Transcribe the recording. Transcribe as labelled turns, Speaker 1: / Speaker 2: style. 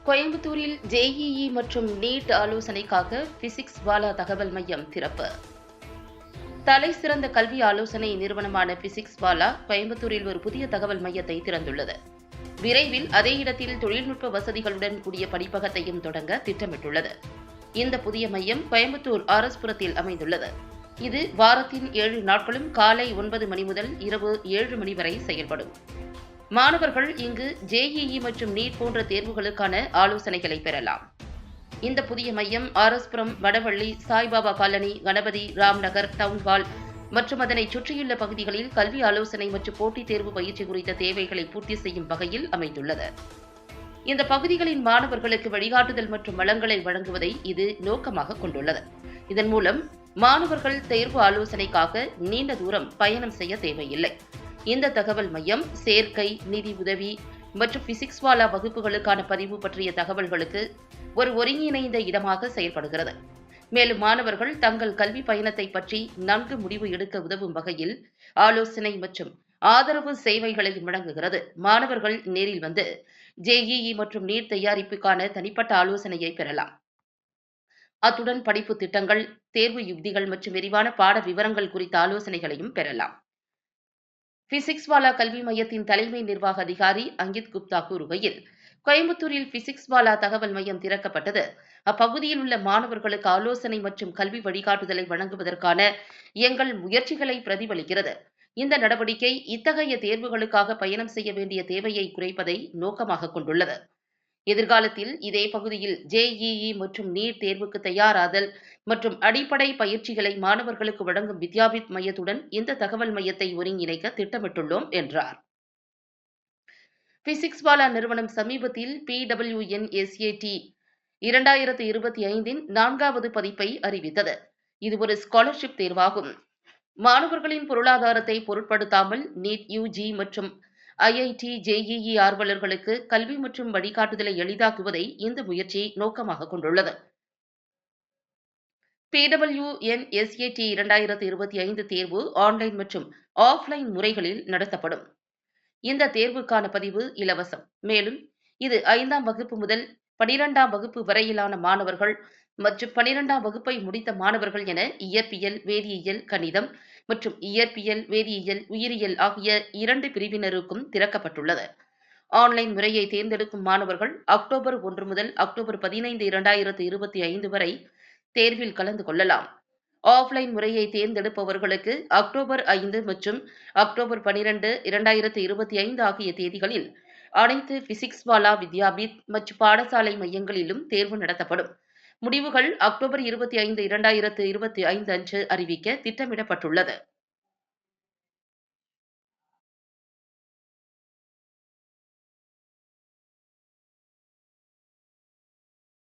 Speaker 1: கோயம்புத்தூரில் ஜேஇஇ மற்றும் NEET ஆலோசனைக்காக physics வாலா தகவல் மையம் திறப்பு. தலைசிறந்த கல்வி ஆலோசனை நிறுவனமான பிசிக்ஸ் வாலா கோயம்புத்தூரில் ஒரு புதிய தகவல் மையத்தை திறந்துள்ளது. விரைவில் அதே இடத்தில் தொழில்நுட்ப வசதிகளுடன் கூடிய படிப்பகத்தையும் தொடங்க திட்டமிட்டுள்ளது. இந்த புதிய மையம் கோயம்புத்தூர் ஆர்எஸ்புரத்தில் அமைந்துள்ளது. இது வாரத்தின் 7 நாட்களும் காலை 9 மணி முதல் இரவு 7 மணி வரை செயல்படும். மாணவர்கள் இங்கு ஜேஇஇ மற்றும் நீட் போன்ற தேர்வுகளுக்கான ஆலோசனைகளை பெறலாம். இந்த புதிய மையம் ஆர்எஸ்புரம், வடவள்ளி, சாய்பாபா காலனி, கணபதி, ராம்நகர், டவுன்ஹால் மற்றும் அதனை சுற்றியுள்ள பகுதிகளில் கல்வி ஆலோசனை மற்றும் போட்டித் தேர்வு பயிற்சி குறித்த தேவைகளை பூர்த்தி செய்யும் வகையில் அமைந்துள்ளது. இந்த பகுதிகளின் மாணவர்களுக்கு வழிகாட்டுதல் மற்றும் வளங்களை வழங்குவதை இது நோக்கமாக கொண்டுள்ளது. இதன் மூலம் மாணவர்கள் தேர்வு ஆலோசனைக்காக நீண்ட தூரம் பயணம் செய்ய தேவையில்லை. இந்த தகவல் மையம் சேர்க்கை, நிதி உதவி மற்றும் பிசிக்ஸ் வாலா வகுப்புகளுக்கான பதிவு பற்றிய தகவல்களுக்கு ஒரு ஒருங்கிணைந்த இடமாக செயல்படுகிறது. மேலும் மாணவர்கள் தங்கள் கல்வி பயணத்தை பற்றி நன்கு முடிவு எடுக்க உதவும் வகையில் ஆலோசனை மற்றும் ஆதரவு சேவைகளை வழங்குகிறது. மாணவர்கள் நேரில் வந்து ஜேஇஇ மற்றும் நீட் தயாரிப்புக்கான தனிப்பட்ட ஆலோசனையை பெறலாம். அத்துடன் படிப்பு திட்டங்கள், தேர்வு யுக்திகள் மற்றும் விரிவான பாட விவரங்கள் குறித்த ஆலோசனைகளையும் பெறலாம். பிசிக்ஸ் வாலா கல்வி மையத்தின் தலைமை நிர்வாக அதிகாரி அங்கித் குப்தா கூறுகையில், கோயம்புத்தூரில் பிசிக்ஸ் வாலா தகவல் மையம் திறக்கப்பட்டது அப்பகுதியில் உள்ள மாணவர்களுக்கு ஆலோசனை மற்றும் கல்வி வழிகாட்டுதலை வழங்குவதற்கான எங்கள் முயற்சிகளை பிரதிபலிக்கிறது. இந்த நடவடிக்கை இத்தகைய தேர்வுகளுக்காக பயணம் செய்ய வேண்டிய தேவையை குறைப்பதை நோக்கமாக கொண்டுள்ளது. எதிர்காலத்தில் இதே பகுதியில் ஜேஇஇ மற்றும் நீட் தேர்வுக்கு தயாராதல் மற்றும் அடிப்படை பயிற்சிகளை மாணவர்களுக்கு வழங்கும் வித்யாபித் மையத்துடன் இந்த தகவல் மையத்தை ஒருங்கிணைக்க திட்டமிட்டுள்ளோம் என்றார். பிசிக்ஸ் வாலா நிறுவனம் சமீபத்தில் PWNSAT 2025 4வது பதிப்பை அறிவித்தது. இது ஒரு ஸ்காலர்ஷிப் தேர்வாகும். மாணவர்களின் பொருளாதாரத்தை பொருட்படுத்தாமல் நீட் யுஜி மற்றும் ஐஐடி, ஜேஇஇ ஆர்வலர்களுக்கு கல்வி மற்றும் வழிகாட்டுதலை எளிதாக்குவதை இந்த முயற்சி நோக்கமாக கொண்டுள்ளது. PWNSAT 2025 தேர்வு ஆன்லைன் மற்றும் ஆஃப்லைன் முறைகளில் நடத்தப்படும். இந்த தேர்வுக்கான பதிவு இலவசம். மேலும் இது 5ஆம் வகுப்பு முதல் 12ஆம் வகுப்பு வரையிலான மாணவர்கள் மற்றும் 12ஆம் வகுப்பை முடித்த மாணவர்கள் என இயற்பியல், வேதியியல், கணிதம் மற்றும் இயற்பியல், வேதியியல், உயிரியல் ஆகிய 2 பிரிவினருக்கும் திறக்கப்பட்டுள்ளது. ஆன்லைன் முறையை தேர்ந்தெடுக்கும் மாணவர்கள் அக்டோபர் 1 முதல் அக்டோபர் 15, 2025 வரை தேர்வில் கலந்து கொள்ளலாம். ஆஃப்லைன் முறையை தேர்ந்தெடுப்பவர்களுக்கு அக்டோபர் 5 மற்றும் அக்டோபர் 12, 2025 ஆகிய தேதிகளில் அனைத்து பிசிக்ஸ் வாலா, வித்யாபித் மற்றும் பாடசாலை மையங்களிலும் தேர்வு நடத்தப்படும். முடிவுகள் அக்டோபர் 25, 2025 அன்று அறிவிக்க திட்டமிடப்பட்டுள்ளது.